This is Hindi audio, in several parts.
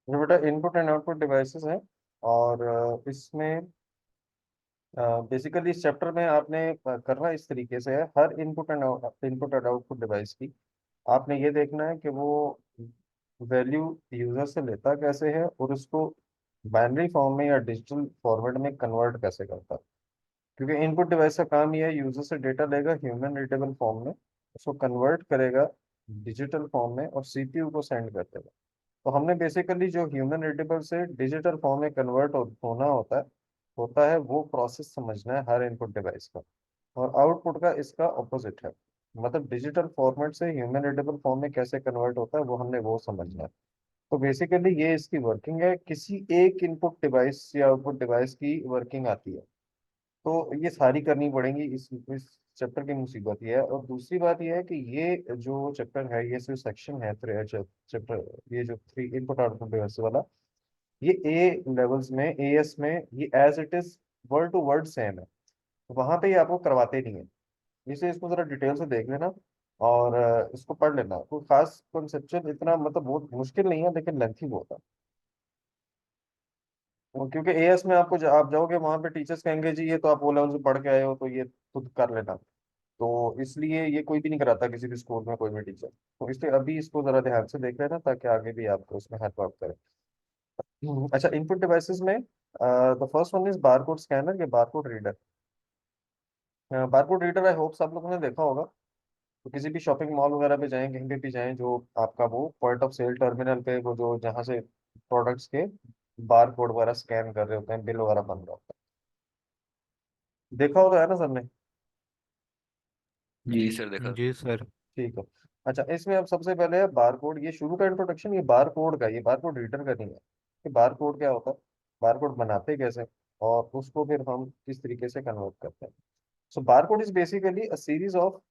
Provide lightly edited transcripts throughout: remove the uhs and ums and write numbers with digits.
जो बेटा इनपुट एंड आउटपुट डिवाइसेस हैं। और इसमें बेसिकली इस चैप्टर में आपने करना इस तरीके से है, हर इनपुट एंड आउटपुट डिवाइस की आपने ये देखना है कि वो वैल्यू यूजर से लेता कैसे है और उसको बाइनरी फॉर्म में या डिजिटल फॉर्मेट में कन्वर्ट कैसे करता है। क्योंकि इनपुट डिवाइस का काम यह है, यूजर से डेटा लेगा ह्यूमन रीडेबल फॉर्म में, उसको कन्वर्ट करेगा डिजिटल फॉर्म में और सीपीयू को सेंड कर देगा। तो हमने बेसिकली जो ह्यूमन रीडेबल से डिजिटल फॉर्म में कन्वर्ट होना होता है वो प्रोसेस समझना है हर इनपुट डिवाइस का। और आउटपुट का इसका ऑपोजिट है, मतलब डिजिटल फॉर्मेट से ह्यूमन रीडेबल फॉर्म में कैसे कन्वर्ट होता है वो हमने वो समझना है। तो बेसिकली ये इसकी वर्किंग है, किसी एक इनपुट डिवाइस या आउटपुट डिवाइस की वर्किंग आती है। तो ये सारी करनी पड़ेंगी, इस चैप्टर की मुसीबत ये है। और दूसरी बात ये है कि ये जो चैप्टर है, ये जो सेक्शन है चैप्टर, ये जो थ्री इनपुट आउटपुट डिवाइस वाला, ये ए लेवल्स में, एएस में ये as it is word to word same है। तो वहां पे ये आपको करवाते नहीं है, इसलिए इसको जरा डिटेल से देख लेना और इसको पढ़ लेना। कोई खास कॉन्सेप्चुअल इतना मतलब बहुत मुश्किल नहीं है, लेकिन लेंथी बहुत है। क्योंकि एएस में आपको आप जाओगे वहां पे टीचर्स कहेंगे जी ये तो आप ओ लेवल से पढ़ के आए हो तो ये खुद कर लेना। तो इसलिए ये कोई भी नहीं कराता किसी भी स्कूल में कोई भी टीचर। तो इसलिए अभी इसको जरा ध्यान से देख लेना ताकि आगे भी आपको इसमें हेल्प आउट करे। अच्छा, इनपुट डिवाइसेस में the first one is barcode scanner या barcode reader. Barcode reader I hope सब लोगों ने देखा होगा। तो किसी भी शॉपिंग मॉल वगैरह पे जाएं, कहीं पे भी जाएं, जो आपका वो पॉइंट ऑफ सेल टर्मिनल पे वो जो जहाँ से प्रोडक्ट्स के बार कोड वगैरह स्कैन कर रहे होते हैं, बिल वगैरह बन रहा होता है, देखा होगा है ना सबने। जी सर देखा। जी सर। ठीक है। अच्छा, इसमें अब सबसे पहले है बार कोड, ये शुरू का इंट्रोडक्शन, ये बार कोड का, ये बार कोड रीडर का नहीं है कि बार कोड क्या होता है, बार कोड बनाते कैसे और उसको फिर हम किस तरीके से कन्वर्ट करते हैं। So bar code is basically a series of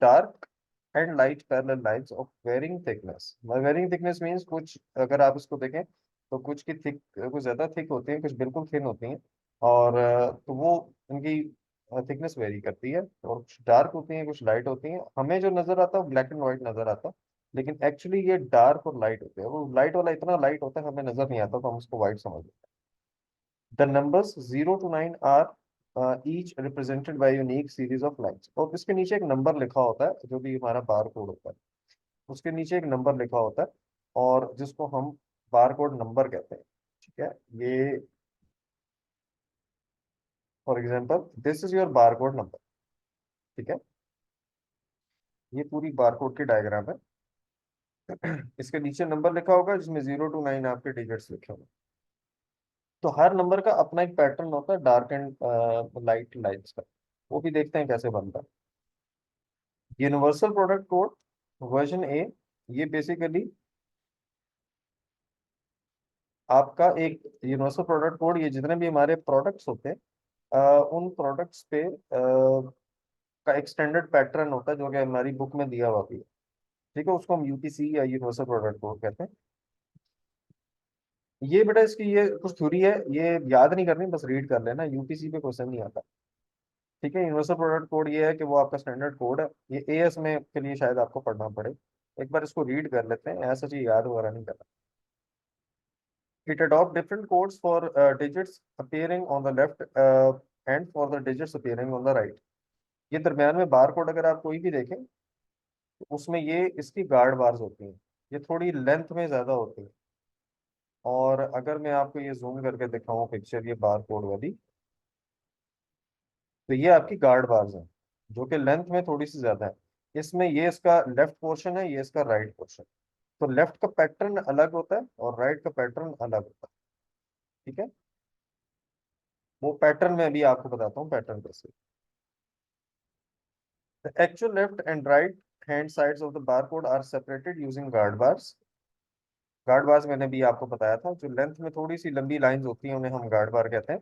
dark and light parallel lines of varying thickness. Varying thickness means कुछ, अगर आप इसको देखें तो कुछ की थिक, कुछ ज्यादा थिक होती है, कुछ बिल्कुल थिन होती हैं। और तो वो उनकी थिकनेस वेरी करती है, और कुछ डार्क होती हैं कुछ लाइट होती हैं। हमें जो नजर आता है वो ब्लैक एंड व्हाइट नजर आता है, लेकिन एक्चुअली ये डार्क और लाइट होते हैं। वो लाइट वाला इतना लाइट होता है हमें नजर नहीं आता, तो हम उसको व्हाइट समझ लेते हैं। The numbers 0 to 9 are each represented by unique series of lines. और इसके नीचे एक नंबर लिखा होता है जो भी हमारा बार कोड होता है, उसके नीचे एक नंबर लिखा होता है और जिसको हम बार कोड नंबर कहते हैं। ठीक है, ये for example this is your bar code number. ठीक है, ये पूरी बार कोड की डायग्राम है। इसके नीचे नंबर लिखा होगा जिसमें 0 to 9 आपके डिजिट्स लिखे होंगे। तो हर नंबर का अपना एक पैटर्न होता है, डार्क एंड लाइट लाइट्स का। वो भी देखते हैं कैसे बनता है। यूनिवर्सल प्रोडक्ट कोड वर्जन ए, ये बेसिकली आपका एक यूनिवर्सल प्रोडक्ट कोड, ये जितने भी हमारे प्रोडक्ट्स होते हैं उन प्रोडक्ट्स पे का एक स्टैंडर्ड पैटर्न होता है जो कि हमारी बुक में दिया हुआ भी है। ठीक है, उसको हम यूपीसी या यूनिवर्सल प्रोडक्ट कोड कहते हैं। ये बेटा इसकी ये कुछ थ्योरी है, ये याद नहीं करनी, बस रीड कर लेना, यूपीसी पे क्वेश्चन नहीं आता। ठीक है, यूनिवर्सल प्रोडक्ट कोड ये है कि वो आपका स्टैंडर्ड कोड है। ये एएस में के लिए शायद आपको पढ़ना पड़े, एक बार इसको रीड कर लेते हैं, ऐसा चीज याद वगैरह नहीं करना। It adopt different codes for digits appearing on the left and for the digits appearing on the right. ये दरम्यान में बार कोड अगर आप कोई भी देखें तो उसमें ये इसकी गार्ड बार्स होती हैं, ये थोड़ी लेंथ में ज्यादा होती है। और अगर मैं आपको ये जूम करके दिखाऊं पिक्चर, ये बार कोड वाली, तो ये आपकी गार्ड बार्स हैं जो कि लेंथ में थोड़ी सी ज्यादा है। इसमें ये इसका लेफ्ट पोर्शन है, ये इसका राइट पोर्शन। तो लेफ्ट का पैटर्न अलग होता है और राइट का पैटर्न अलग होता है। ठीक है, वो पैटर्न मैं अभी आपको बताता हूँ पैटर्न कैसे। The actual left and right hand sides of the barcode are separated using guard bars. Guard bars मैंने भी आपको बताया था, जो लेंथ में थोड़ी सी लंबी लाइंस होती हैं उन्हें हम गार्ड बार कहते हैं।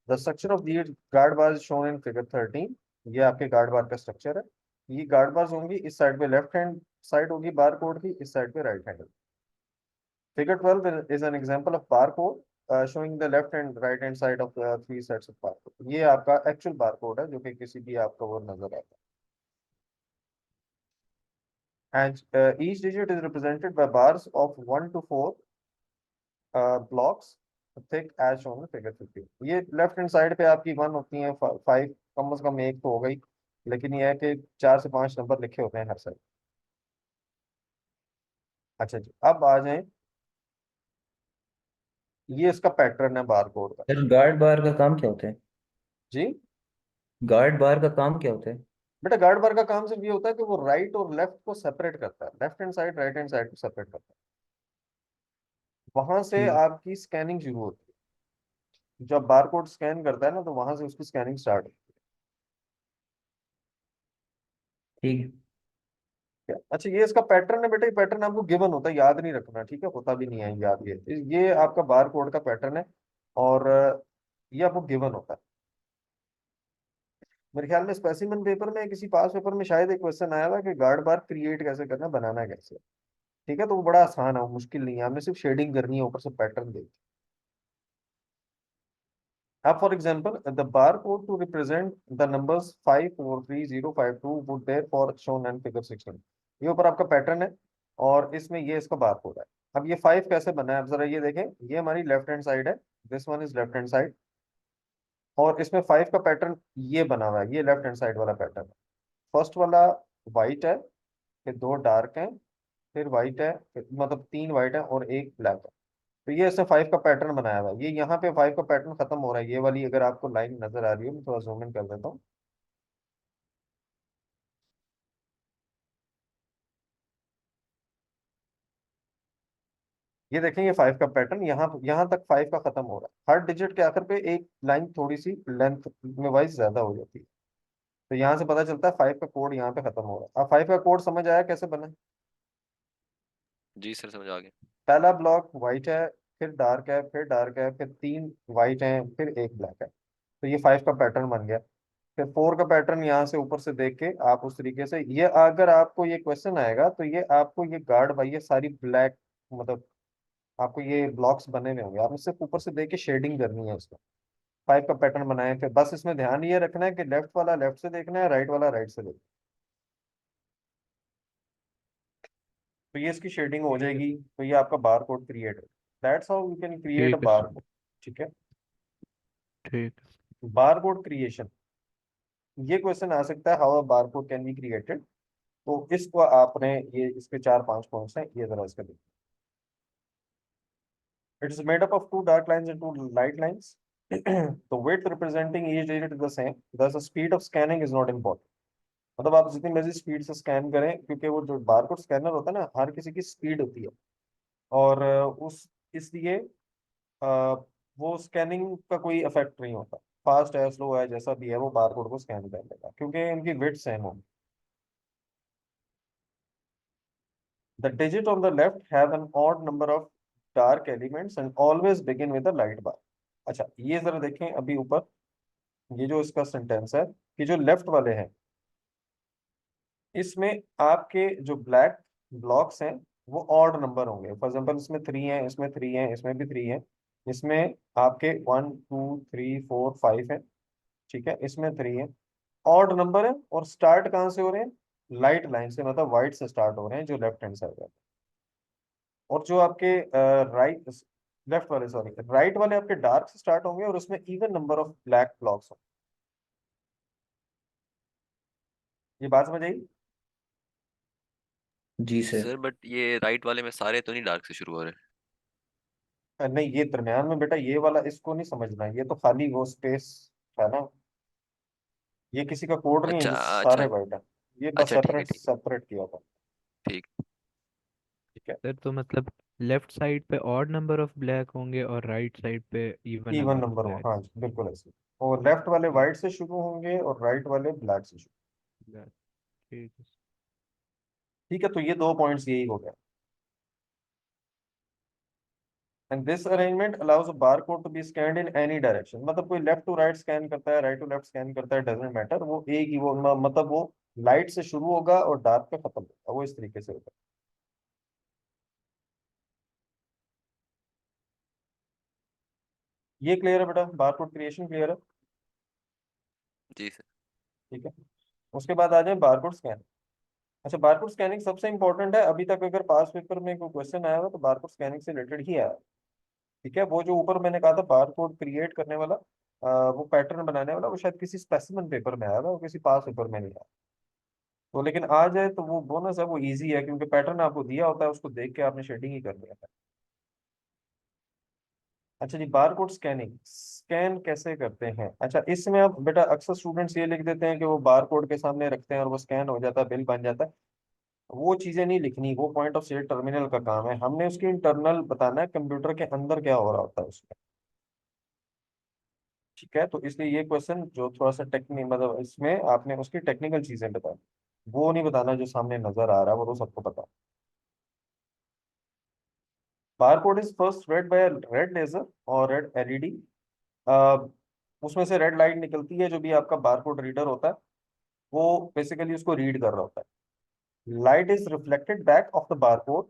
The structure of these guard bar shown in figure 13। ये आपके गार्ड बार का स्ट्रक्चर है। ये गार्ड बार्स होंगी, इस साइड पे लेफ्ट हैंड साइड होगी बार कोड की, इस साइड पे right hand. Figure 12 is an example of bar code showing the left and right hand side of three sets of bar code. ये आपका एक्चुअल बार कोड है जो कि किसी भी आपका वो नजर आता है। And each digit is represented by bars of 1 to 4 blocks thick as shown figure 50। ये लेफ्ट हैंड साइड पे आपकी 1 होती है, 5 कम से कम एक तो हो गई, लेकिन ये है कि 4 से 5 नंबर लिखे होते हैं हर साइड। अच्छा जी, अब आ जाए, ये इसका पैटर्न है बार कोड का। सर गार्ड बार का काम क्या होता है? जी गार्ड बार का काम क्या होता है? बेटा, गार्ड बार का काम सिर्फ ये होता है कि वो राइट और लेफ्ट को सेपरेट करता है, left hand side right hand side को सेपरेट करता है। वहां से ठीक। आपकी स्कैनिंग शुरू होती है। जब बार कोड स्कैन करता है ना, तो वहां से उसकी स्कैनिंग स्टार्ट होती ठीक। है। अच्छा, ये इसका पैटर्न है बेटा, ये पैटर्न आपको गिवन होता है, याद नहीं रखना, ठीक है, होता भी नहीं है याद। ये आपका बार कोड का पैटर्न है, और ये आपको गिवन होता है। मेरे ख्याल में स्पेसिमेन पेपर में, किसी पास पेपर में शायद एक क्वेश्चन आया था कि गार्ड बार क्रिएट कैसे करना, बनाना कैसे। ठीक है, तो वो बड़ा आसान है, वो मुश्किल नहीं है, हमने सिर्फ शेडिंग करनी है, ऊपर से पैटर्न देख। अब for example, the bar code to represent the numbers 543052 would therefore shown in figure 16। ये ऊपर आपका पैटर्न है, और इसमें ये इसका बार कोड है। अब ये 5 कैसे बना है, अब जरा ये देखें, ये हमारी लेफ्ट हैंड साइड है, this one is left hand side, और इसमें 5 का पैटर्न ये बना हुआ है, ये लेफ्ट हैंड साइड वाला पैटर्न है। फर्स्ट वाला वाइट है, फिर 2 डार्क हैं, फिर वाइट है, मतलब 3 वाइट है और एक ब्लैक है। तो ये इसने 5 का पैटर्न बनाया हुआ है। ये यहाँ पे 5 का पैटर्न खत्म हो रहा है, ये वाली अगर आपको लाइन नजर आ रही है, मैं थोड़ा जूम इन कर देता हूँ। ये देखें, ये 5 का पैटर्न यहाँ यहाँ तक 5 का खत्म हो रहा है। हर डिजिट के आखिर पे एक लाइन थोड़ी सी लेंथ में वाइज ज्यादा हो जाती है। तो यहाँ से पता चलता है 5 का कोड यहाँ पे खत्म हो रहा है। अब 5 का कोड समझ आया कैसे बना? जी सर, समझ आ गया। पहला ब्लॉक वाइट है, फिर डार्क है, फिर डार्क है, फिर 3 वाइट हैं, फिर एक ब्लैक है। तो ये 5 का पैटर्न बन गया। फिर 4 का पैटर्न यहाँ से ऊपर से देख के आप उस तरीके से, ये अगर आपको ये क्वेश्चन आएगा तो ये आपको ये गार्ड बाई ये सारी ब्लैक, मतलब आपको ये ब्लॉक्स बने हुए होंगे, आपने सिर्फ ऊपर से देख के शेडिंग करनी है उसमें। 5 का पैटर्न बनाए, फिर बस इसमें ध्यान ये रखना है कि लेफ्ट वाला लेफ्ट से देखना है, राइट वाला राइट से देखना है। तो ये इसकी शेडिंग हो जाएगी, तो ये आपका बार कोड क्रिएट है। That's how you can create a ठीक है बार सर। कोड। ठीक है, ठीक। बार कोड क्रिएशन, ये क्वेश्चन आ सकता है, how a bar code can be created. तो इसको आपने, ये इसके 4-5 पॉइंट्स हैं, ये जरा इसका देखिए। It is made up of two dark lines and two light lines. The width representing each digit is the same. Thus, the speed of scanning is not important. मतलब आप जितनी मर्जी स्पीड से स्कैन करें, क्योंकि वो जो बारकोड स्कैनर होता है ना, हर किसी की स्पीड होती है, और उस इसलिए अ, वो स्कैनिंग का कोई इफेक्ट नहीं होता। फास्ट है स्लो है जैसा भी है, वो बारकोड को स्कैन कर लेगा, क्योंकि उनकी विड्थ सेम होगी। The digit on the left have an odd number of dark elements and always begin with a light bar. अच्छा, ये जरा देखें अभी ऊपर, ये जो इसका सेंटेंस है, कि जो लेफ्ट वाले हैं, इसमें आपके जो ब्लैक ब्लॉक्स हैं वो ऑड नंबर होंगे। फॉर एग्जांपल, इसमें 3 है, इसमें 3 है, इसमें भी 3 है, इसमें आपके 1 2 3 4 5 है। ठीक है, इसमें 3 है, ऑड नंबर है, और स्टार्ट कहाँ से हो रहे हैं? लाइट लाइन से, मतलब वाइट से स्टार्ट हो रहे हैं जो लेफ्ट हैंड साइड है। और जो आपके राइट लेफ्ट वाले, सॉरी राइट वाले आपके डार्क से स्टार्ट होंगे, और उसमें even number of black blocks होंगे। ये बात समझ आई? जी सर। सर बट ये राइट वाले में सारे तो नहीं डार्क से शुरू हो रहे? नहीं, ये दरम्यान में बेटा, ये वाला इसको नहीं समझना, ये तो खाली वो स्पेस है ना, ये किसी का कोड नहीं है अच्छा जो सारे अच्छा। वाइट है। ये बस अच्छा ठीक है, सेपरेट ठीक। सेपरेट किया था। ठीक। ठीक है, सर तो मतलब लेफ्ट साइड पे ऑड नंबर ऑफ ब्लैक होंगे और राइट साइड पे even even number of number हो, ब्लैक। हाँ जी बिल्कुल ऐसे। और लेफ्ट वाले ठीक। वाइट से शुरू होंगे और राइट वाले ब्लैक से शुरू। ब्लैक। ठीक है। ठीक है, तो ये 2 पॉइंट्स यही हो गए। And this arrangement allows a bar code to be scanned in any direction. मतलब कोई लेफ्ट टू राइट स्कैन करता है, राइट टू लेफ्ट स्कैन करता है, डजंट मैटर, वो एक ही, वो मतलब वो लाइट से शुरू होगा और डार्क पे खत्म होगा, वो इस तरीके से होगा। ये क्लियर है बेटा, बार कोड क्रिएशन क्लियर है? जी सर। ठीक है, उसके बाद आ जाए बारकोड स्कैन। अच्छा, बारकोड स्कैनिंग सबसे इंपॉर्टेंट है। अभी तक अगर पास पेपर में कोई क्वेश्चन आया हो तो बारकोड स्कैनिंग से रिलेटेड ही आया है। ठीक है, वो जो ऊपर मैंने कहा था बार कोड क्रिएट करने वाला, वो पैटर्न बनाने वाला, वो शायद किसी स्पेसिमेन पेपर में आया था, वो किसी पास पेपर में नहीं आया। तो लेकिन आ जाए तो वो बोनस है, वो इजी है, क्योंकि पैटर्न आपको दिया होता है, उसको देख के आपने शेडिंग ही करनी है। अच्छा जी, बार कोड स्कैनिंग, स्कैन कैसे करते हैं? अच्छा, इसमें अब बेटा अक्सर स्टूडेंट्स ये लिख देते हैं कि वो बार कोड के सामने रखते हैं और वो स्कैन हो जाता है, बिल बन जाता है। वो चीजें नहीं लिखनी, वो पॉइंट ऑफ सेल टर्मिनल का काम है, हमने उसकी इंटरनल बताना है कंप्यूटर के अंदर क्या हो रहा होता है उसमें। ठीक है, तो इसलिए ये क्वेश्चन जो थोड़ा सा टेक्निक, मतलब इसमें आपने उसकी टेक्निकल चीजें बतानी, वो नहीं बताना जो सामने नजर आ रहा है, वो तो सबको पता। Bar code is first read by red laser और रेड एलईडी। उसमें से रेड लाइट निकलती है, जो भी आपका बार कोड रीडर होता है वो बेसिकली उसको रीड कर रहा होता है। Light is reflected back off the bar code,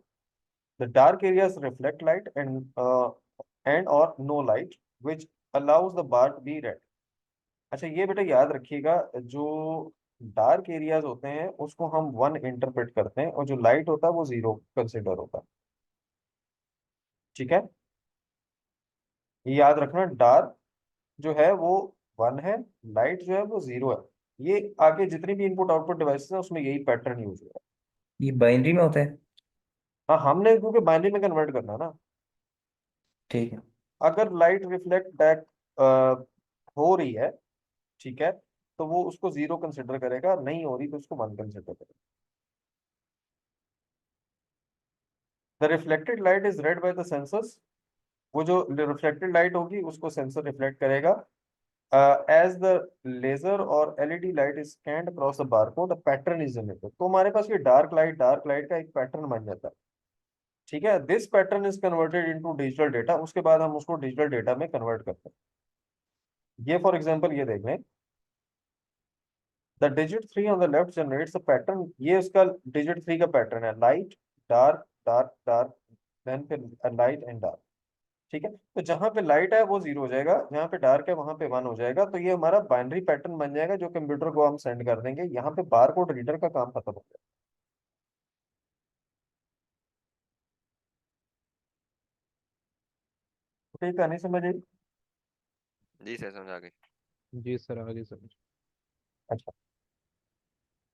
the dark areas reflect light and और no light which allows the bar to be read. अच्छा, ये बेटा याद रखिएगा, जो डार्क एरियाज होते हैं उसको हम 1 इंटरप्रेट करते हैं, और जो लाइट होता है वो 0 कंसिडर होता है। ठीक है, ये याद रखना, डार्क जो है वो 1 है, लाइट जो है वो 0 है। ये आगे जितनी भी इनपुट आउटपुट डिवाइसेस है उसमें यही पैटर्न यूज हुआ है। ये बाइनरी में होता है? हाँ, हमने क्योंकि बाइनरी में कन्वर्ट करना है ना। ठीक है। अगर लाइट रिफ्लेक्ट बैक हो रही है, ठीक है, तो वो उसको 0 कंसिडर करेगा, नहीं हो रही तो उसको 1 कंसिडर करेगा। The reflected light is red by the sensors, वो जो रिफ्लेक्टेड लाइट होगी उसको सेंसर रिफ्लेक्ट करेगा। एज द लेजर और LED light is scanned across the barcode, the pattern is generated. तो हमारे पास ये डार्क लाइट का एक पैटर्न बन जाता है। ठीक है, this pattern is converted into digital data, उसके बाद हम उसको डिजिटल डेटा में कन्वर्ट करते हैं। ये फॉर एग्जांपल ये देख लें, the digit 3 on the left generates a pattern, ये उसका डिजिट 3 का पैटर्न है, light dark dark dark, then फिर लाइट एंड डार्क। ठीक है, तो जहां पे लाइट है वो 0 हो जाएगा, जहां पे डार्क है वहां पे 1 हो जाएगा, तो ये हमारा बाइनरी पैटर्न बन जाएगा जो कंप्यूटर को हम सेंड कर देंगे। यहाँ पे बार कोड रीडर का काम खत्म हो गया। तो ये कहानी समझ आई? जी सर समझ आ गई। जी सर, आगे समझ। अच्छा,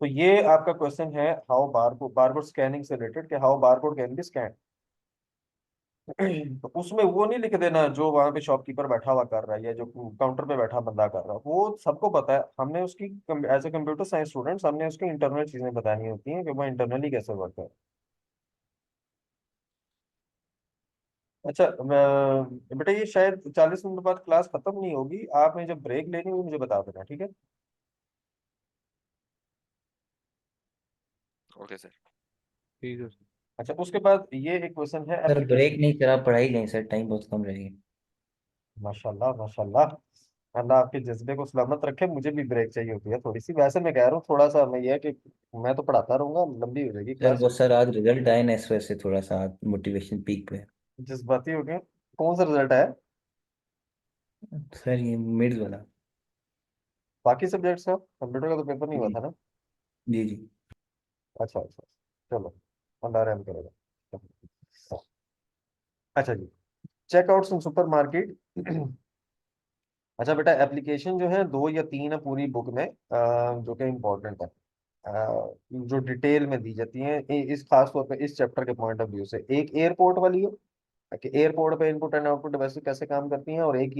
तो ये आपका क्वेश्चन है हाउ बार कोड स्कैनिंग से रिलेटेड, कि how bar code can be scan. तो उसमें वो नहीं लिख देना जो वहां पे शॉपकीपर बैठा हुआ कर रहा है या जो काउंटर पे बैठा बंदा कर रहा है, वो सबको पता है। हमने उसकी as a computer science students हमने उसकी इंटरनल चीजें बतानी होती हैं कि वो इंटरनली कैसे वर्क है। अच्छा, बेटा ये शायद 40 मिनट बाद क्लास खत्म नहीं होगी, आपने जब ब्रेक लेनी होगी मुझे बता देना, ठीक है? Okay sir. ठीक है सर। अच्छा, उसके बाद ये एक क्वेश्चन है सर एप्लीकेशन। ब्रेक नहीं करा, पढ़ाई लें सर, टाइम बहुत कम रहेगी। माशाल्लाह माशाल्लाह, अल्लाह आपके जज्बे को सलामत रखे, मुझे भी ब्रेक चाहिए होती है थोड़ी सी, वैसे मैं कह रहा हूँ थोड़ा सा, मैं ये है कि मैं तो पढ़ाता रहूंगा, लंबी हो जाएगी सर क्लास। वो सर आज रिजल्ट आए ना, इस वजह से थोड़ा सा मोटिवेशन पीक पे है। जज्बाती हो गए। कौन सा रिजल्ट है? सर ये मिड्स वाला। बाकी सब्जेक्ट्स का, कंप्यूटर का तो पेपर नहीं हुआ जी था ना? जी जी। अच्छा अच्छा, चलो, अल्लाह रहम करेगा। अच्छा जी, चेकआउट्स इन सुपरमार्केट। अच्छा बेटा, एप्लीकेशन जो है 2 या 3 है पूरी बुक में, जो कि इम्पोर्टेंट है, जो डिटेल में दी जाती है, इस खास तौर पे इस चैप्टर के पॉइंट ऑफ व्यू से। एक एयरपोर्ट वाली है कि एयरपोर्ट पे इनपुट एंड आउटपुट डिवाइस कैसे काम करती हैं, और एक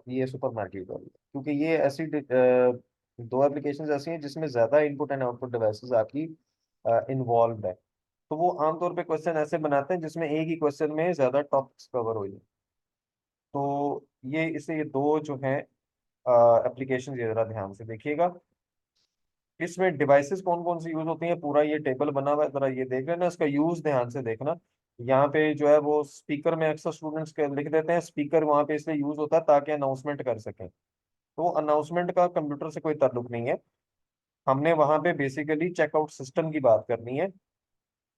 ये सुपरमार्केट वाली है, क्योंकि ये ऐसी 2 एप्लीकेशंस ऐसी हैं जिसमें ज्यादा इनपुट एंड आउटपुट डिवाइसेस आपकी इन्वॉल्व है। तो वो आमतौर पे क्वेश्चन ऐसे बनाते हैं जिसमें एक ही क्वेश्चन में ज्यादा टॉपिक्स कवर हो जाए। तो ये दो जो हैं एप्लीकेशन, ये जरा ध्यान से देखिएगा। इसमें डिवाइसेस कौन कौन सी यूज होती हैं, पूरा ये टेबल बना हुआ है, जरा ये देख लेना, इसका यूज ध्यान से देखना। यहाँ पे जो है वो स्पीकर में अक्सर स्टूडेंट्स लिख देते हैं, स्पीकर वहाँ पे इसलिए यूज होता है ताकि अनाउंसमेंट कर सकें। तो अनाउंसमेंट का कंप्यूटर से कोई ताल्लुक नहीं है, हमने वहाँ पे बेसिकली चेकआउट सिस्टम की बात करनी है।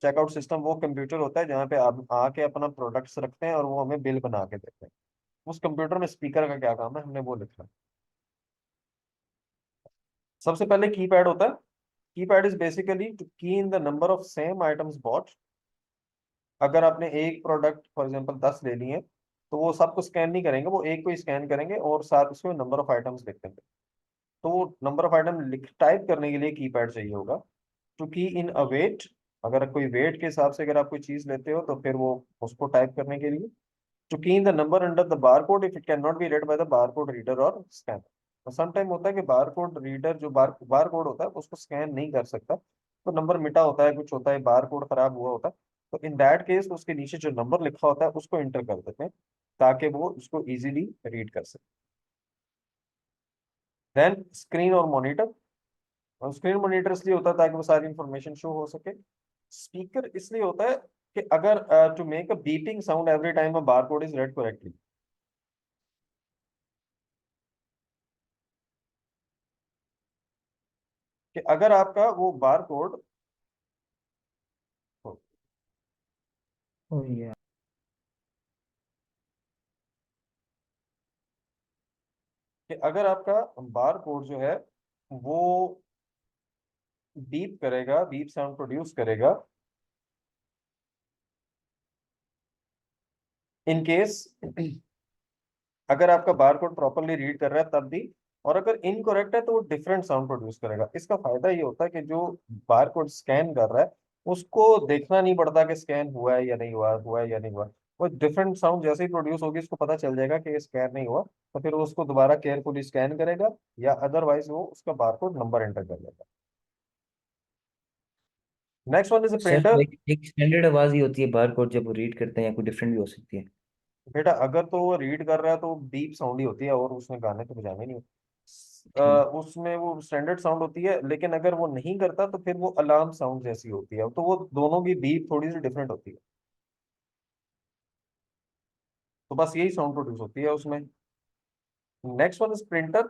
चेकआउट सिस्टम वो कंप्यूटर होता है जहाँ पे आप आके अपना प्रोडक्ट्स रखते हैं और वो हमें बिल बना के देते हैं। उस कंप्यूटर में स्पीकर का क्या काम है, हमने वो लिखना। सबसे पहले कीपैड होता है। Keypad is basically to key in the number of same items bought. अगर आपने एक प्रोडक्ट फॉर एग्जांपल 10 ले लिए, तो वो सबको स्कैन नहीं करेंगे, वो एक को ही स्कैन करेंगे और साथ उसमें नंबर ऑफ आइटम्स लिख देंगे। तो वो नंबर ऑफ आइटम लिख टाइप करने के लिए कीपैड चाहिए होगा। To key in a wait, अगर कोई वेट के हिसाब से अगर आप कोई चीज लेते हो तो फिर वो उसको टाइप करने के लिए। To key in the number under the bar code if it can not be read by the bar code reader और स्कैनर। तो सम टाइम होता है कि बार कोड रीडर जो बार कोड होता है उसको स्कैन नहीं कर सकता, तो नंबर मिटा होता है, कुछ होता है, बार कोड खराब हुआ होता है। तो इन दैट केस उसके नीचे जो नंबर लिखा होता है उसको इंटर कर देते हैं ताकि वो उसको इजीली रीड कर सके। देन स्क्रीन और मॉनिटर। और स्क्रीन मॉनिटर इसलिए होता है ताकि वो सारी इंफॉर्मेशन शो हो सके। स्पीकर इसलिए होता है कि अगर to make a beeping sound every time a bar code is read correctly, कि अगर आपका वो बार कोड Oh yeah. कि अगर आपका बार कोड जो है वो बीप करेगा, बीप साउंड प्रोड्यूस करेगा, इन केस अगर आपका बार कोड प्रॉपरली रीड कर रहा है तब भी, और अगर इनकरेक्ट है तो वो डिफरेंट साउंड प्रोड्यूस करेगा। इसका फायदा ये होता है कि जो बार कोड स्कैन कर रहा है उसको देखना नहीं पड़ता कि स्कैन हुआ है या नहीं हुआ, हुआ है या नहीं हुआ। वो डिफरेंट साउंड जैसे ही प्रोड्यूस होगी उसको पता चल जाएगा कि ये स्कैन नहीं हुआ, तो फिर वो उसको दोबारा केयरफुली स्कैन करेगा या अदरवाइज वो उसका बार कोड नंबर एंटर कर लेगा। Next one is a sir तो प्रिंटर। एक स्टैंडर्ड आवाज ही होती है बार कोड जब वो रीड करते हैं, या कोई डिफरेंट भी हो सकती है? बेटा अगर तो वो रीड कर रहा है तो बीप साउंड ही होती है, और उसमें गाने तो बजाने नहीं होते। ठीक। उसमें वो स्टैंडर्ड साउंड होती है, लेकिन अगर वो नहीं करता तो फिर वो अलार्म साउंड जैसी होती है, तो वो दोनों की बीप थोड़ी सी डिफरेंट होती है। तो बस यही साउंड प्रोड्यूस होती है उसमें। Next one is printer.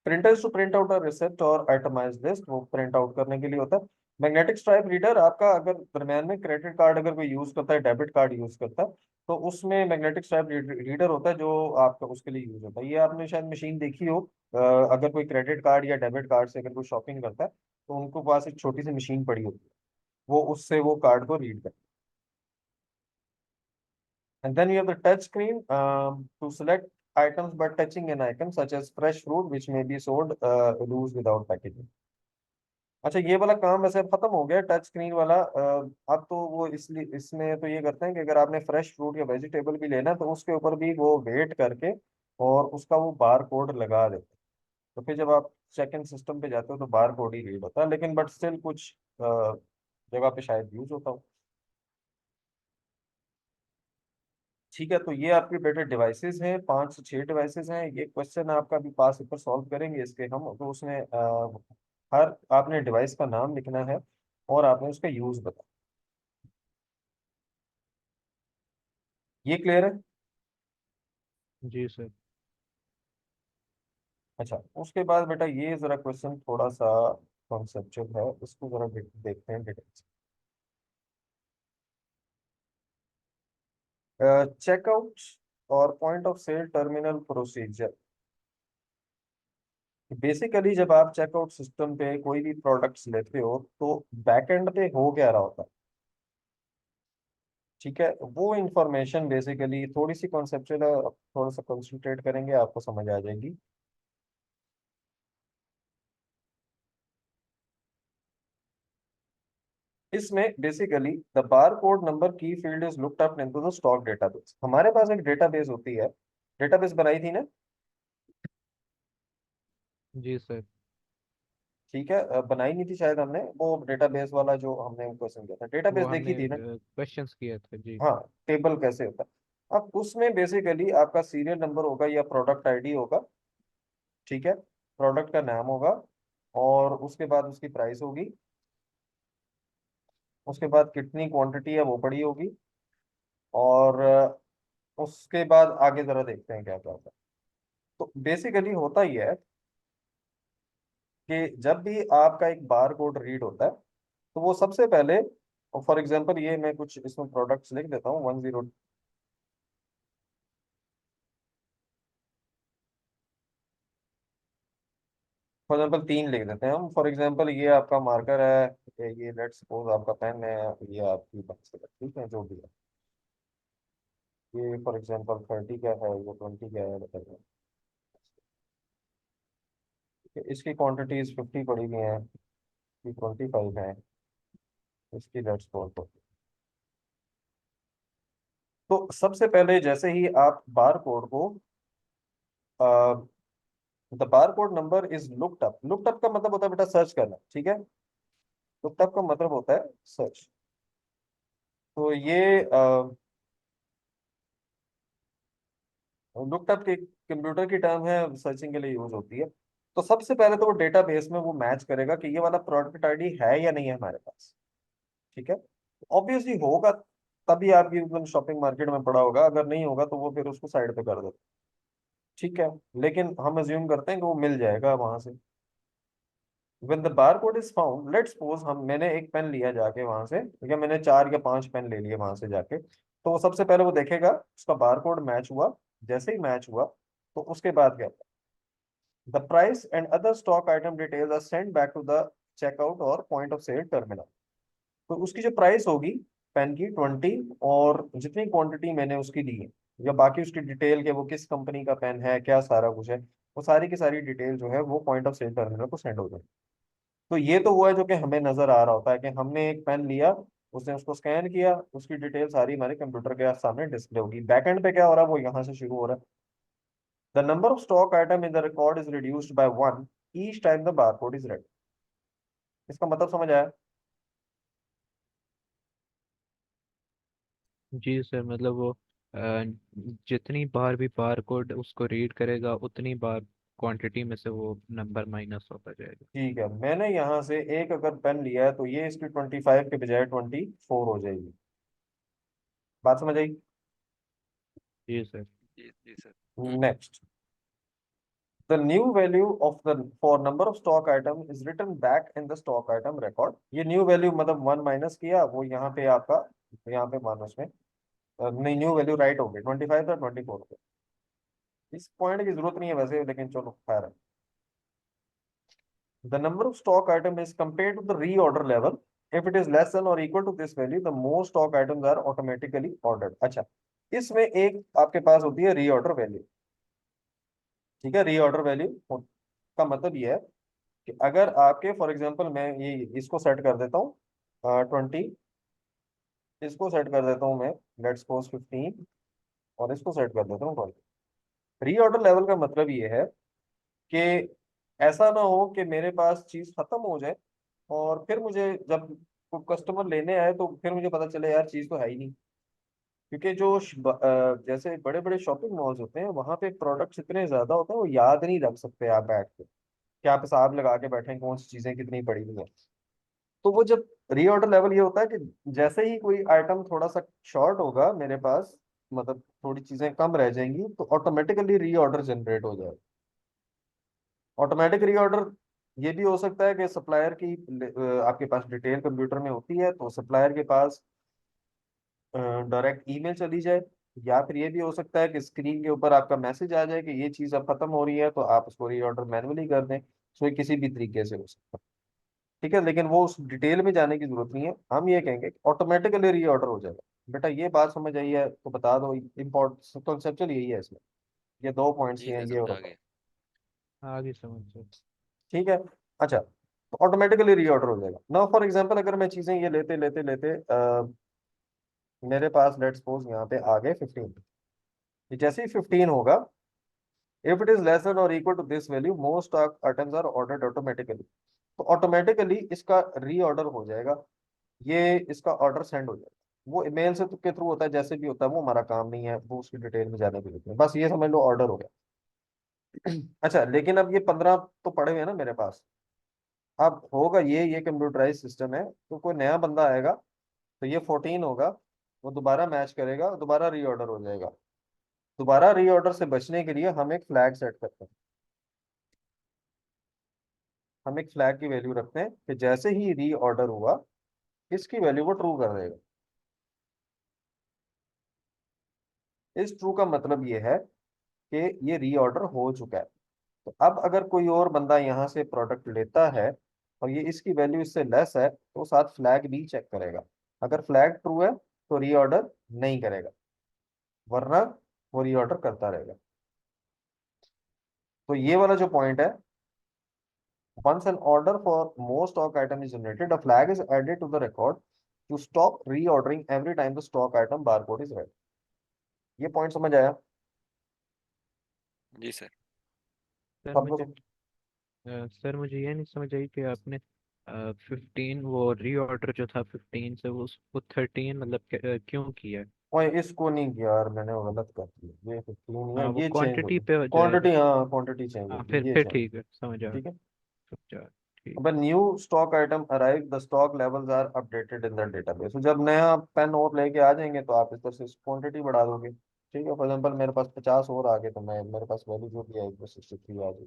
Printer is to print out a receipt और आइटमाइज लिस्ट, वो प्रिंट आउट करने के लिए होता है। मैग्नेटिक स्ट्राइप रीडर आपका अगर दरम्यान में क्रेडिट कार्ड अगर कोई यूज करता है, डेबिट कार्ड यूज करता है, तो उसमें मैग्नेटिक स्ट्राइप रीडर होता है जो आपका उसके लिए यूज होता है। ये आपने शायद मशीन देखी हो, अगर कोई क्रेडिट कार्ड या डेबिट कार्ड से अगर कोई शॉपिंग करता है तो उनको पास एक छोटी सी मशीन पड़ी होती है, वो उससे वो कार्ड को रीड करता है। And then you have the touch screen to select items by touching an icon such as fresh fruit which may be sold loose without packaging। अच्छा ये वाला काम वैसे अब खत्म हो गया टच स्क्रीन वाला। अब तो वो इसलिए इसमें तो ये करते हैं कि अगर आपने फ्रेश फ्रूट या वेजिटेबल भी लेना है तो उसके ऊपर भी वो वेट करके और उसका वो बार कोड लगा देते हैं। तो फिर जब आप चेक इन सिस्टम पे जाते हो तो बार कोड ही रीड होता है, लेकिन बट स्टिल कुछ जगह पे शायद यूज होता हो। ठीक है, तो ये आपके बेटे डिवाइसेस हैं, 5 से 6 डिवाइसेस हैं। ये क्वेश्चन आपका भी पास पेपर सॉल्व करेंगे इसके हम, तो उसमें हर आपने डिवाइस का नाम लिखना है और आपने उसका यूज बताना। ये क्लियर है? जी सर। अच्छा, उसके बाद बेटा ये जरा क्वेश्चन थोड़ा सा कॉन्सेप्चुअल है, इसको जरा देखते हैं डिटेल्स। चेकआउट और point of sale terminal procedure. Basically जब आप चेकआउट सिस्टम पे कोई भी प्रोडक्ट्स लेते हो तो बैकएंड पे हो क्या रहा होता है, ठीक है? वो इंफॉर्मेशन बेसिकली थोड़ी सी कॉन्सेप्चुअल है, थोड़ा सा कंसंट्रेट करेंगे आपको समझ आ जाएगी। इसमें basically the bar code number की field is looked up into the stock database. हमारे पास एक डेटाबेस होती है, डेटाबेस बनाई थी ना? जी सर। ठीक है, बनाई नहीं थी शायद हमने, वो डेटाबेस वाला जो हमने क्वेश्चन किया था, डेटाबेस वो देखी हमने थी ना? क्वेश्चंस किए थे जी। हाँ, टेबल कैसे होता है। अब उसमें बेसिकली आपका सीरियल नंबर होगा या प्रोडक्ट आईडी होगा, ठीक है? प्रोडक्ट का नाम होगा और उसके बाद उसकी प्राइस होगी, उसके बाद कितनी क्वांटिटी है वो पड़ी होगी, और उसके बाद आगे जरा देखते हैं क्या क्या होता है। तो बेसिकली होता ही है कि जब भी आपका एक बार कोड रीड होता है तो वो सबसे पहले, फॉर एग्जांपल ये मैं कुछ इसमें प्रोडक्ट्स लिख देता हूँ 10, फॉर एग्जांपल 3 लिख देते हैं हम। फॉर एग्जांपल ये आपका मार्कर है, ये लेट्स सपोज आपका पेन है, ये आपकी पेंसिल है, ठीक है, जो भी है। ये फॉर एग्जांपल 30 का है, ये 20 का है, बताइए। इसकी क्वांटिटीज 50 पड़ी हुई हैं, ये 25 है, इसकी लेट्स गो। तो सबसे पहले जैसे ही आप बार कोड को, the bar code number is looked up. Looked up का मतलब होता है बेटा सर्च करना, ठीक है। लुक्ड अप का मतलब होता है सर्च। तो ये लुक्ड अप के कंप्यूटर की टर्म है, सर्चिंग के लिए यूज होती है। तो सबसे पहले तो वो डेटाबेस में वो मैच करेगा कि ये वाला प्रोडक्ट आईडी है या नहीं है हमारे पास, ठीक है। ऑब्वियसली होगा, तभी आपकी एकदम शॉपिंग मार्केट में पड़ा होगा, अगर नहीं होगा तो वो फिर उसको साइड पे कर देते, ठीक है। लेकिन हम अज्यूम करते हैं कि वो मिल जाएगा वहां से। when the barcode is found, let's suppose मैंने एक पेन लिया जाके वहां से, ठीक है, मैंने 4 या 5 पेन ले लिए वहां से जाके। तो वो सबसे पहले वो देखेगा उसका बारकोड मैच हुआ। जैसे ही मैच हुआ तो उसके बाद क्या, the price and other stock item details are send back to the checkout और पॉइंट ऑफ सेल टर्मिनल। तो उसकी जो प्राइस होगी पेन की 20, और जितनी क्वांटिटी मैंने उसकी ली है, या बाकी उसकी डिटेल के वो किस कंपनी का पेन है, क्या सारा कुछ है, वो सारी की सारी डिटेल जो है वो पॉइंट ऑफ सेल टर्मिनल को सेंड हो जाए। तो ये तो हुआ है जो कि हमें नजर आ रहा होता है कि हमने एक पेन लिया, उसने उसको स्कैन किया, उसकी डिटेल सारी हमारे कंप्यूटर के सामने डिस्प्ले होगी। बैकएंड पे क्या हो रहा है, वो यहाँ से शुरू हो रहा है। The number of stock item in the record is reduced by 1 each time the barcode is red. इसका मतलब समझ आया? जी सर, मतलब वो जितनी बार भी बार कोड उसको रीड करेगा उतनी बार क्वांटिटी में से वो नंबर माइनस होता जाएगा। ठीक है, मैंने यहाँ से एक अगर पेन लिया है तो ये इसकी 25 के बजाय 24 हो जाएगी। बात समझ आई? जी सर। जी sir. Next, the new value of the for number of stock item is written back in the stock item record। ये न्यू वैल्यू मतलब 1 माइनस किया, वो यहाँ पे आपका, यहाँ पे माइनस में, नहीं, न्यू वैल्यू राइट हो गई, 25 था 24 हो गया। इस पॉइंट की जरूरत नहीं है वैसे, लेकिन चलो खैर है। The number of stock item is compared to the reorder level। If it is less than or equal to this value, the more stock items are automatically ordered। अच्छा, इसमें एक आपके पास होती है रीऑर्डर वैल्यू, ठीक है। रीऑर्डर वैल्यू का मतलब ये है कि अगर आपके फॉर एग्जांपल मैं ये इसको सेट कर देता हूँ 20, इसको सेट कर देता हूँ मैं, लेट्स सपोज 15, और इसको सेट कर देता हूँ 20। रीऑर्डर लेवल का मतलब ये है कि ऐसा ना हो कि मेरे पास चीज खत्म हो जाए और फिर मुझे जब कस्टमर लेने आए तो फिर मुझे पता चले यार चीज तो है ही नहीं। क्योंकि जो जैसे बड़े बड़े शॉपिंग मॉल्स होते हैं वहां पे प्रोडक्ट्स इतने ज्यादा होते हैं, वो याद नहीं रख सकते आप बैठ के, कि आप हिसाब लगा के बैठे हैं कौन सी चीजें कितनी पड़ी हुई है। तो वो जब रीऑर्डर लेवल ये होता है कि जैसे ही कोई आइटम थोड़ा सा शॉर्ट होगा मेरे पास, मतलब थोड़ी चीजें कम रह जाएंगी, तो ऑटोमेटिकली रीऑर्डर जनरेट हो जाएगा। ऑटोमेटिक रीऑर्डर ये भी हो सकता है कि सप्लायर की आपके पास डिटेल कंप्यूटर में होती है, तो सप्लायर के पास डायरेक्ट ईमेल चली जाए, या फिर ये भी हो सकता है कि स्क्रीन के ऊपर आपका मैसेज आ जाए कि ये चीज़ अब खत्म हो रही है, तो आप उसको रीऑर्डर मैनुअली कर दें। सो ये किसी भी तरीके से हो सकता है, ठीक है। लेकिन वो उस डिटेल में जाने की जरूरत नहीं है, हम ये कहेंगे ऑटोमेटिकली रीऑर्डर हो जाएगा। बेटा ये बात समझ आई है तो बता दो, इम्पोर्ट कॉन्सेप्चुअल यही है इसमें, ये 2 पॉइंट्स जी ही हैं, सर, ये और समझा होता है, गए। आगे समझ सर। ठीक है। अच्छा, तो ऑटोमेटिकली रीऑर्डर हो जाएगा ना। फॉर एग्जांपल अगर मैं चीजें ये लेते लेते लेते मेरे पास लेट्स सपोज यहाँ पे आ गए 15, जैसे ही 15 होगा, if it is less than और equal to this value most stock items are ordered automatically. तो ऑटोमेटिकली इसका रीऑर्डर हो जाएगा, ये इसका ऑर्डर सेंड हो जाएगा। वो ईमेल से के थ्रू होता है, जैसे भी होता है, वो हमारा काम नहीं है, वो उसकी डिटेल में जाने की जरूरत नहीं, बस ये समझ लो ऑर्डर हो गया। अच्छा, लेकिन अब ये 15 तो पड़े हुए हैं ना मेरे पास। अब होगा ये कंप्यूटराइज सिस्टम है, तो कोई नया बंदा आएगा तो ये 14 होगा, वो दोबारा मैच करेगा, दोबारा रीऑर्डर हो जाएगा। दोबारा रीऑर्डर से बचने के लिए हम एक फ्लैग सेट करते हैं। हम एक फ्लैग की वैल्यू रखते हैं कि जैसे ही रीऑर्डर हुआ इसकी वैल्यू वो ट्रू कर देगा। इस ट्रू का मतलब ये है कि ये रीऑर्डर हो चुका है। तो अब अगर कोई और बंदा यहाँ से प्रोडक्ट लेता है और ये इसकी वैल्यू इससे लेस है, तो साथ फ्लैग भी चेक करेगा। अगर फ्लैग ट्रू है तो रीऑर्डर नहीं करेगा। वरना वो रीऑर्डर करता रहेगा। तो ये वाला जो पॉइंट है, once an order for more stock item is generated, a flag is added to the record to stop reordering every time the stock item barcode is read। ये पॉइंट समझ आया जी सर। सर सबको? मुझे सर मुझे ये नहीं समझ आई कि आपने 15 वो रीऑर्डर जो था 15 से वो उसको 13 मतलब क्यों किया है? ओए इसको नहीं किया यार मैंने, वो गलत कर दिया, ये 15 है, हाँ वो ये चेंज हो क्वांटिटी गया। पे हो जाएगा। क्वांटिटी, हाँ क्वांटिटी चेंज हाँ होगी, ये फिर चेंज। ठीक है, समझ आ ठीक है। समझ आ ठीक। अब new stock item arrive, the stock levels are updated in the database. तो जब नया पेन और लेके आ जाएंगे तो आप इस तरह से क्वांटिटी बढ़ा दोगे। ठीक है, फॉर एग्जाम्पल मेरे पास 50 और आ गए तो मैं, मेरे पास वैल्यू जो भी है 63 आ जाएगी।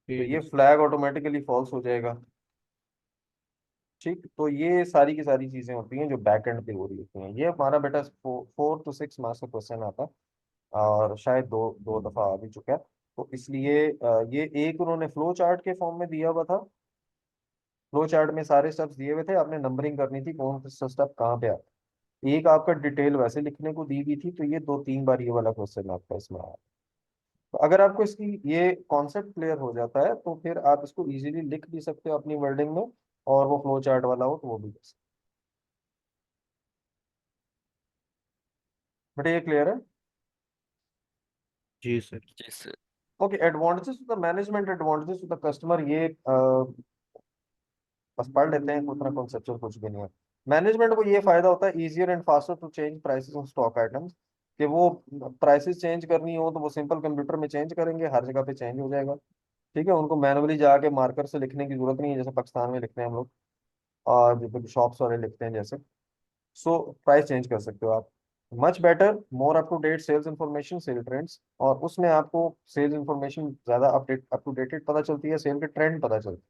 तो ठीक ये है सर। फ्लैग ऑटोमेटिकली फॉल्स हो जाएगा। ठीक, तो ये सारी की सारी चीजें होती हैं जो बैक एंड पे हो रही होती हैं। ये हमारा बेटा 4 to 6 मार्क्स का क्वेश्चन आता है, और शायद दो दो दफा आ भी चुका है। तो इसलिए ये एक उन्होंने फ्लो चार्ट के फॉर्म में दिया हुआ था। फ्लो चार्ट में सारे स्टेप्स दिए हुए थे, आपने नंबरिंग करनी थी कौन सा स्टेप कहाँ पे आता है। एक आपका डिटेल वैसे लिखने को दी हुई थी, तो ये 2-3 बार ये वाला क्वेश्चन आपका इसमें आया। तो अगर आपको इसकी ये कॉन्सेप्ट क्लियर हो जाता है तो फिर आप इसको इजीली लिख भी सकते हो अपनी वर्डिंग में, और वो फ्लो चार्ट वाला हो तो वो भी कर सकते हो। बेटा ये क्लियर है? जी सर। जी sir. Okay, advantages to the management, advantages to the customer, ये बस पढ़ लेते हैं, उतना कॉन्सेप्चुअल कुछ भी नहीं है। मैनेजमेंट को ये फायदा होता है, easier and faster to change prices on stock items, कि वो प्राइसेस चेंज करनी हो तो वो सिंपल कंप्यूटर में चेंज करेंगे, हर जगह पे चेंज हो जाएगा। ठीक है, उनको मैनुअली जाके मार्कर से लिखने की जरूरत नहीं है, जैसे पाकिस्तान में लिखते हैं हम लोग, और जो शॉप्स वाले लिखते हैं जैसे। सो प्राइस चेंज कर सकते हो आप। Much better, more up to date sales information, sale trends, और उसमें आपको सेल्स इन्फॉर्मेशन ज्यादा अपडेट अप टू डेटेड पता चलती है, सेल के ट्रेंड पता चलते हैं।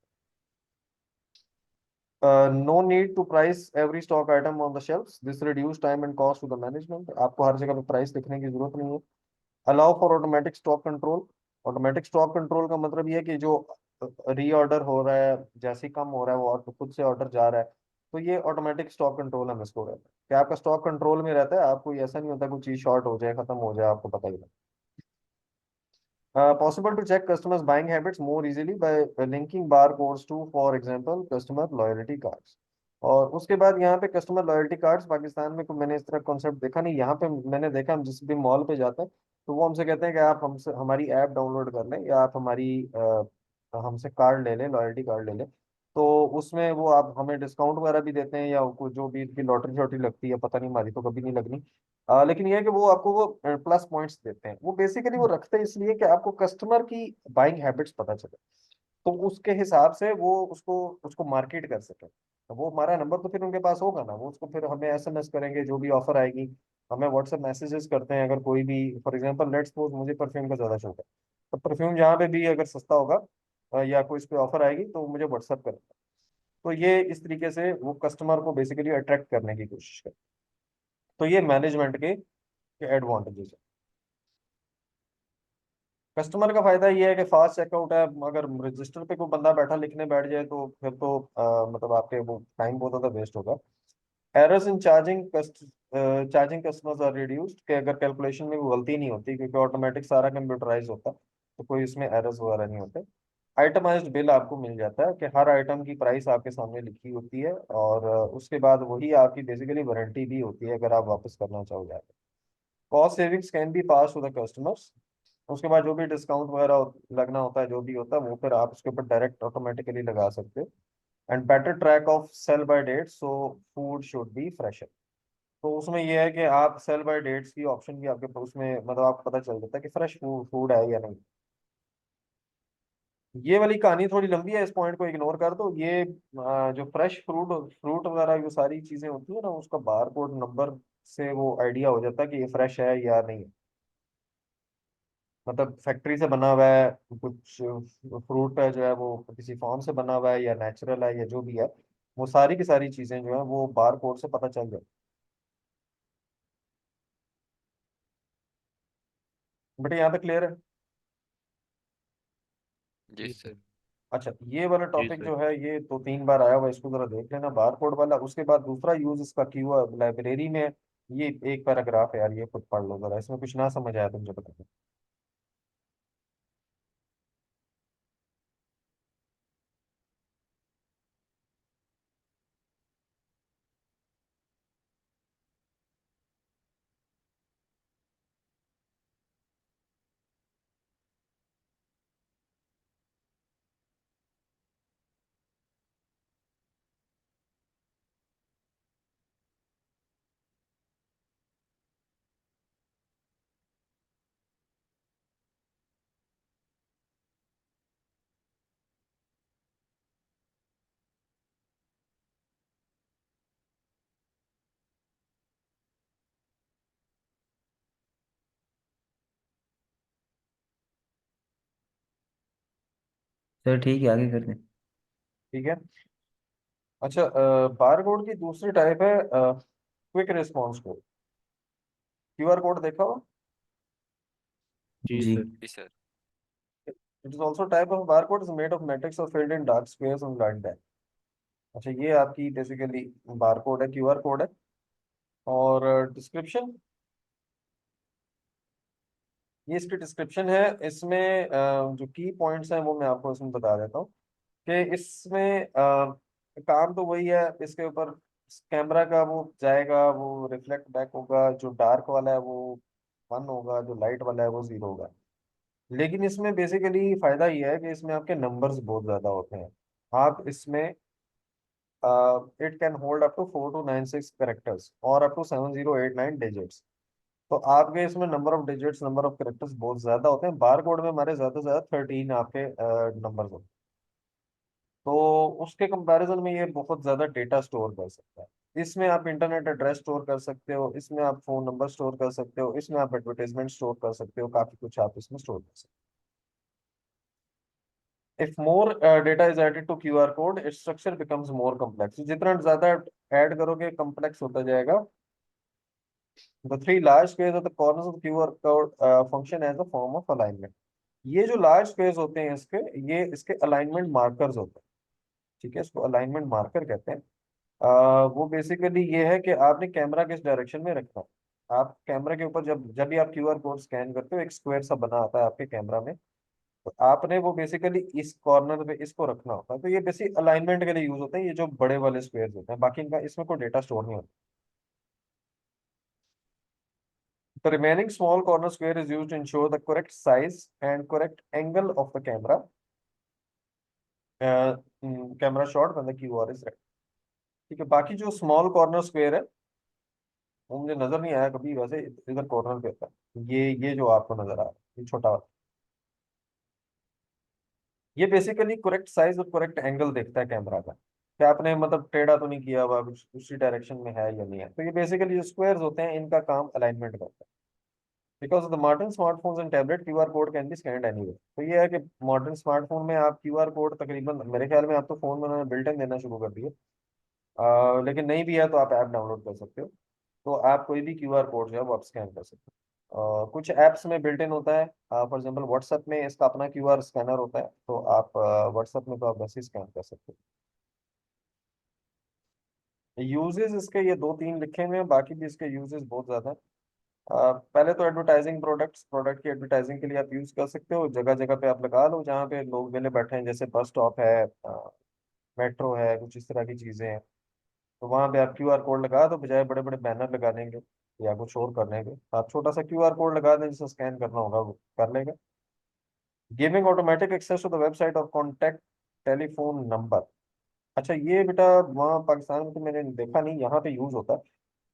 No need to price every stock item on the shelfs, this reduce time and cost to the management, आपको हर जगह पे प्राइस लिखने की जरूरत नहीं है। Allow for automatic stock control, automatic stock control का मतलब ये है कि जो रीऑर्डर हो रहा है, जैसे ही कम हो रहा है वो खुद से ऑर्डर जा रहा है, तो ये ऑटोमेटिक स्टॉक कंट्रोल हम इसको कहते हैं, कि आपका स्टॉक कंट्रोल में रहता है, आपको ऐसा नहीं होता कोई चीज शॉर्ट हो जाए, खत्म हो जाए, आपको पता ही नहीं। Possible to check customers' buying habits more easily by linking barcodes to, for example, customer loyalty cards। और उसके बाद यहाँ पे कस्टमर लॉयल्टी कार्ड्स, पाकिस्तान में कोई मैंने इस तरह कॉन्सेप्ट देखा नहीं, यहाँ पे मैंने देखा हम जिस भी मॉल पे जाते हैं तो वो हमसे कहते हैं कि आप हमसे हमारी ऐप डाउनलोड कर लें, या आप हमारी हमसे कार्ड ले लें, लॉयल्टी कार्ड ले लें। तो उसमें वो आप हमें डिस्काउंट वगैरह भी देते हैं, या कुछ जो भी इनकी लॉटरी शॉटरी लगती है, पता नहीं, हमारी तो कभी नहीं लगनी। लेकिन ये है कि वो आपको वो प्लस पॉइंट्स देते हैं, वो बेसिकली वो रखते हैं इसलिए कि आपको कस्टमर की बाइंग हैबिट्स पता चले, तो उसके हिसाब से वो उसको उसको मार्केट कर सके। तो वो हमारा नंबर तो फिर उनके पास होगा ना, वो उसको फिर हमें एसएमएस करेंगे जो भी ऑफर आएगी, हमें व्हाट्सएप मैसेजेस करते हैं, अगर कोई भी, फॉर एग्जांपल लेट्स सपोज मुझे परफ्यूम का ज्यादा शौक है, तो परफ्यूम जहाँ पे भी अगर सस्ता होगा या कोई इस पे ऑफर आएगी तो मुझे व्हाट्सएप करेगा। तो ये इस तरीके से वो कस्टमर को बेसिकली अट्रैक्ट करने की कोशिश करते हैं। तो ये मैनेजमेंट के एडवांटेजेस है। कस्टमर का फायदा ये है कि फास्ट चेकआउट है, अगर रजिस्टर पे कोई बंदा बैठा लिखने बैठ जाए तो फिर तो मतलब आपके वो टाइम बहुत ज्यादा वेस्ट होगा। Errors in charging customers are reduced, कि अगर कैलकुलेशन में कोई गलती नहीं होती क्योंकि ऑटोमेटिक सारा कंप्यूटराइज होता है, तो कोई इसमें एरर्स वगैरह नहीं होते। आइटमाइज्ड बिल आपको मिल जाता है, कि हर आइटम की प्राइस आपके सामने लिखी होती है, और उसके बाद वही आपकी बेसिकली वारंटी भी होती है अगर आप वापस करना चाहो जाए। Cost savings can be pass to the customers, उसके बाद जो भी डिस्काउंट वगैरह लगना होता है, जो भी होता है वो फिर आप उसके ऊपर डायरेक्ट ऑटोमेटिकली लगा सकते हो। And better track of sell by date, so food should be fresher. तो उसमें यह है कि आप सेल बाय डेट्स की ऑप्शन भी आपके उसमें, मतलब आपको पता चल जाता है कि फ्रेश फूड है या नहीं। ये वाली कहानी थोड़ी लंबी है, इस पॉइंट को इग्नोर कर दो। ये जो फ्रेश फ्रूट फ्रूट वगैरह जो सारी चीजें होती है ना, उसका बार कोड नंबर से वो आइडिया हो जाता है कि ये फ्रेश है या नहीं है। मतलब फैक्ट्री से बना हुआ है कुछ फ्रूट है जो है वो किसी फार्म से बना हुआ है या नेचुरल है या जो भी है, वो सारी की सारी चीजें जो है वो बार कोड से पता चल जाती। बेटा यहाँ तक क्लियर है? जी जी सर। सर। अच्छा, ये वाला जी टॉपिक सर। जो है ये 2-3 बार आया हुआ है, इसको जरा देख लेना, बार कोड वाला। उसके बाद दूसरा यूज इसका क्यों हुआ लाइब्रेरी में, ये एक पैराग्राफ है यार, ये खुद पढ़ लो जरा, इसमें कुछ ना समझ आया तो मुझे बता दो। सर ठीक है, आगे कर दें। ठीक है। अच्छा, बार कोड की दूसरी टाइप है quick response code. QR code देखा हो? जी जी। सर। जी sir. It is also type of bar code, is made of matrix और filled in dark squares on line diagram. अच्छा, ये आपकी बेसिकली बार कोड है, क्यूआर कोड है। और डिस्क्रिप्शन, ये इसकी डिस्क्रिप्शन है। इसमें जो की पॉइंट्स हैं वो मैं आपको इसमें बता देता हूँ कि इसमें काम तो वही है। इसके ऊपर कैमरा का वो जाएगा, वो रिफ्लेक्ट बैक होगा, जो डार्क वाला है वो 1 होगा, जो लाइट वाला है वो 0 होगा। लेकिन इसमें बेसिकली फायदा ये है कि इसमें आपके नंबर्स बहुत ज्यादा होते हैं। आप इसमें it can hold up to 4296 characters और अप टू 7089 डिजिट्स। तो आपके इसमें number of digits, number of characters बहुत ज्यादा होते हैं। बार कोड में हमारे ज्यादा से ज्यादा 13 आपके नंबर होते हैं। तो उसके कंपैरिजन में ये बहुत ज्यादा डेटा स्टोर कर सकता है। इसमें आप इंटरनेट एड्रेस स्टोर कर सकते हो, इसमें आप फोन नंबर स्टोर कर सकते हो, इसमें आप एडवर्टाइजमेंट स्टोर कर सकते हो, काफी कुछ आप इसमें स्टोर कर सकते हो। If more data is added to QR code, its structure becomes more complex. जितना ज्यादा ऐड करोगे कॉम्प्लेक्स होता जाएगा। The three large squares of the corners of QR code function as a form of alignment. ये जो लार्ज स्क्वेयर्स होते हैं इसके, ये इसके अलाइनमेंट मार्कर्स होते हैं। ठीक है, इसको अलाइनमेंट मार्कर कहते हैं। वो बेसिकली ये है कि आपने कैमरा किस डायरेक्शन में रखना है। आप कैमरा के ऊपर जब जब भी आप क्यूआर कोड स्कैन करते हो, एक स्क्वायर सा बना आता है आपके कैमरा में। तो आपने वो बेसिकली इस कॉर्नर पे इसको रखना होता है। तो ये बेसिक अलाइनमेंट के लिए यूज होता है, ये जो बड़े वाले स्क्वायर होते हैं। बाकी इनका इसमें कोई डेटा स्टोर नहीं होता। The remaining small corner square is used to ensure the correct size and correct angle of the camera shot when the QR is ready। ठीक है, बाकी जो स्मॉल कॉर्नर स्क्वायर है वो मुझे नजर नहीं आया कभी वैसे, इधर कॉर्नर पे था। ये जो आपको नजर आ रहा है, ये छोटा वाला, ये बेसिकली करेक्ट साइज और करेक्ट एंगल देखता है कैमरा का, कि आपने मतलब टेढ़ा तो नहीं किया हुआ, कुछ उसी डायरेक्शन में है या नहीं है। तो ये बेसिकली जो स्क्वायर्स होते हैं इनका काम अलाइनमेंट करता है। Because of the modern smartphones and tablet, QR code can be scanned anywhere. तो ये है कि मॉडर्न स्मार्टफोन में आप क्यूआर कोड तकरीबन, मेरे ख्याल में आप तो फोन में उन्होंने बिल्ट इन देना शुरू कर दिया। लेकिन नहीं भी है तो आप ऐप डाउनलोड कर सकते हो। तो आप कोई भी क्यूआर कोड जो है वो आप स्कैन कर सकते हो। कुछ ऐप्स में बिल्ट इन होता है। फॉर एग्जांपल व्हाट्सएप में इसका अपना क्यूआर स्कैनर होता है, तो आप व्हाट्सएप में तो आप वैसे ही स्कैन कर सकते हो। यूजेस इसके ये 2-3 लिखे हुए हैं, बाकी भी इसके यूजेस बहुत ज्यादा हैं। पहले तो एडवर्टाइजिंग, प्रोडक्ट की एडवर्टाइजिंग के लिए आप यूज कर सकते हो। जगह जगह पे आप लगा लो जहाँ पे लोग वेले बैठे हैं, जैसे बस स्टॉप है, मेट्रो है, कुछ इस तरह की चीजें हैं। तो वहां पे आप क्यूआर कोड लगा दो, बजाय बड़े बड़े बैनर लगाने के या कुछ और करने के, आप छोटा सा क्यूआर कोड लगा दें, जिसे स्कैन करना होगा वो कर लेगा। Giving automatic access to the website और कॉन्टैक्ट टेलीफोन नंबर। अच्छा, ये बेटा वहाँ पाकिस्तान में तो मैंने देखा नहीं, यहाँ पे यूज होता है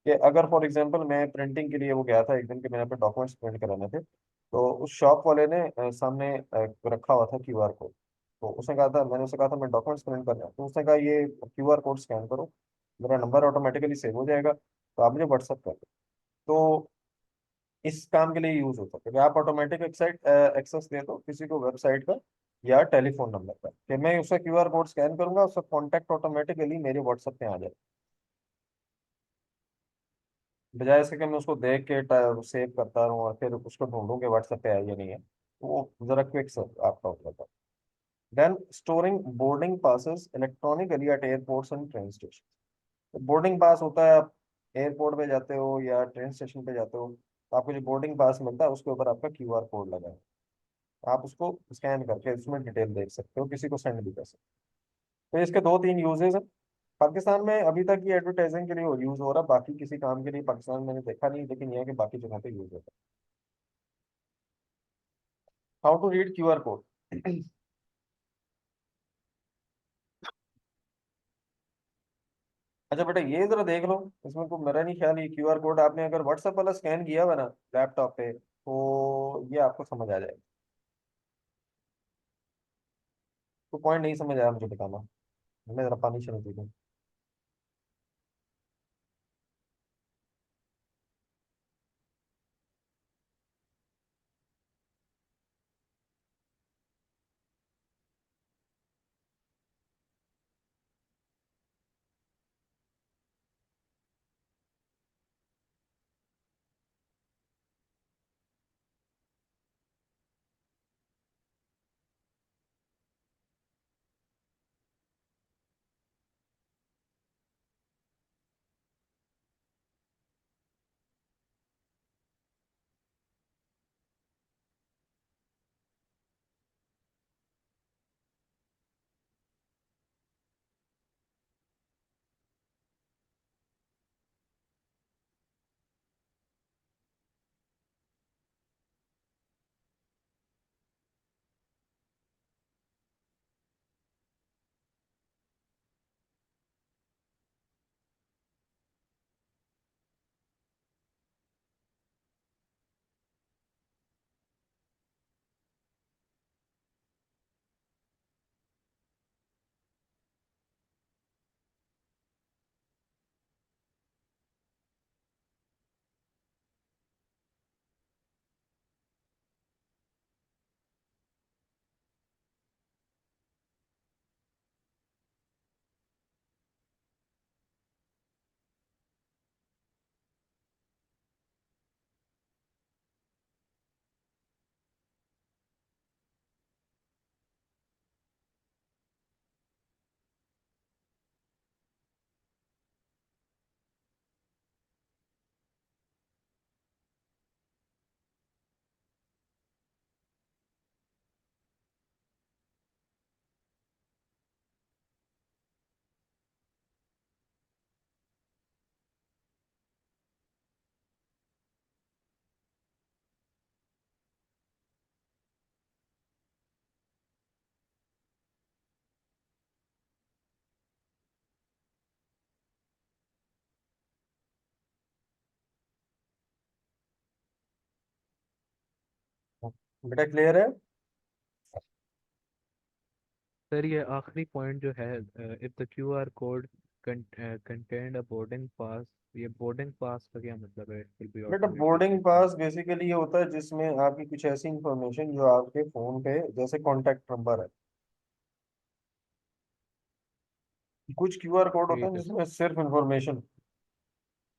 कि अगर फॉर एग्जांपल मैं प्रिंटिंग के लिए वो गया था एक दिन के, मैंने अपने डॉक्यूमेंट्स प्रिंट कराने थे। तो उस शॉप वाले ने सामने रखा हुआ था क्यूआर कोड। तो उसने कहा था, मैंने उसे कहा था मैं डॉक्यूमेंट्स प्रिंट कर रहा हूँ, तो उसने कहा ये क्यूआर कोड स्कैन करो, मेरा नंबर ऑटोमेटिकली सेव हो जाएगा, तो आप मुझे व्हाट्सअप कर दो। तो इस काम के लिए यूज होता है कि आप ऑटोमेटिक एक्सेस दे दो किसी को वेबसाइट का या टेलीफोन नंबर का, कि मैं उसका क्यूआर कोड स्कैन करूंगा, उसका कॉन्टैक्ट ऑटोमेटिकली मेरे व्हाट्सएप पे आ जाए, बजाय इसके कि मैं उसको देख के सेव करता रहूँ और फिर उसको ढूंढूं कि व्हाट्सएप पे है या नहीं है। तो वो जरा क्विक आपका होता था। Then storing boarding passes electronically at airports and train station. Boarding pass होता है एयरपोर्ट पे जाते हो या ट्रेन स्टेशन पे जाते हो तो आपको जो बोर्डिंग पास मिलता है उसके ऊपर आपका क्यूआर कोड लगा है। आप उसको स्कैन करके उसमें डिटेल देख सकते हो, किसी को सेंड भी कर सकते हो। तो इसके दो तीन यूजेस हैं। पाकिस्तान में अभी तक ये एडवर्टाइजिंग के लिए यूज हो रहा है, बाकी किसी काम के लिए पाकिस्तान में मैंने देखा नहीं, लेकिन यह है कि बाकी जगह पे यूज होता है। How to read QR code. अच्छा बेटा ये जरा देख लो, इसमें कोई मेरा नहीं ख्याल, ये क्यूआर कोड आपने अगर व्हाट्सएप वाला स्कैन किया हुआ ना लैपटॉप पे तो ये आपको समझ आ जाएगा। तो पॉइंट नहीं समझ आया मुझे बताना, मैं जरा पानी चल पी लूँ। बेटा क्लियर है। सर ये आखिरी पॉइंट जो है, if the QR code contained a boarding pass, ये बोर्डिंग पास का क्या मतलब है? इट विल बी बेटा बोर्डिंग ऑटोमेटिकली पास बेसिकली ये होता है जिसमें आपकी कुछ ऐसी इंफॉर्मेशन जो आपके फोन पे, जैसे कॉन्टैक्ट नंबर है, कुछ क्यूआर कोड होते हैं ठीक है। जिसमें सिर्फ इंफॉर्मेशन,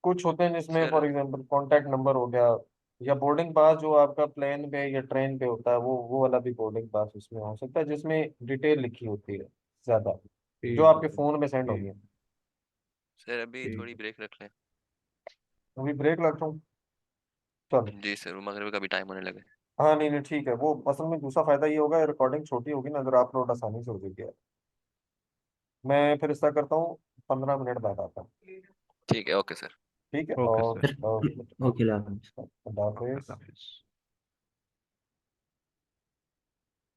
कुछ होते हैं जिसमें sir for example contact number हो गया, या बोर्डिंग पास जो आपका प्लेन पे या ट्रेन पे होता है वो वाला भी बोर्डिंग पास उसमें हो सकता है, जिसमें डिटेल लिखी होती है ज्यादा, जो ठीक है आपके सर। फोन में सेंड होगी। ठीक। सर अभी ठीक थोड़ी है। ब्रेक रख लें। अभी ब्रेक लगता हूँ, चलो। जी सर, वो मगरिब का भी टाइम होने लगे। हाँ नहीं नहीं ठीक है, वो असल में दूसरा फायदा ये होगा रिकॉर्डिंग छोटी होगी ना, अगर अपलोड आसानी से हो जाएगी। मैं फिर ऐसा करता हूँ, 15 मिनट बाद आता हूँ। ठीक है, ओके सर। ठीक है, ओके और सर। सर ओके, लाभ। अल्लाह हाफिज़। अल्लाह हाफिज।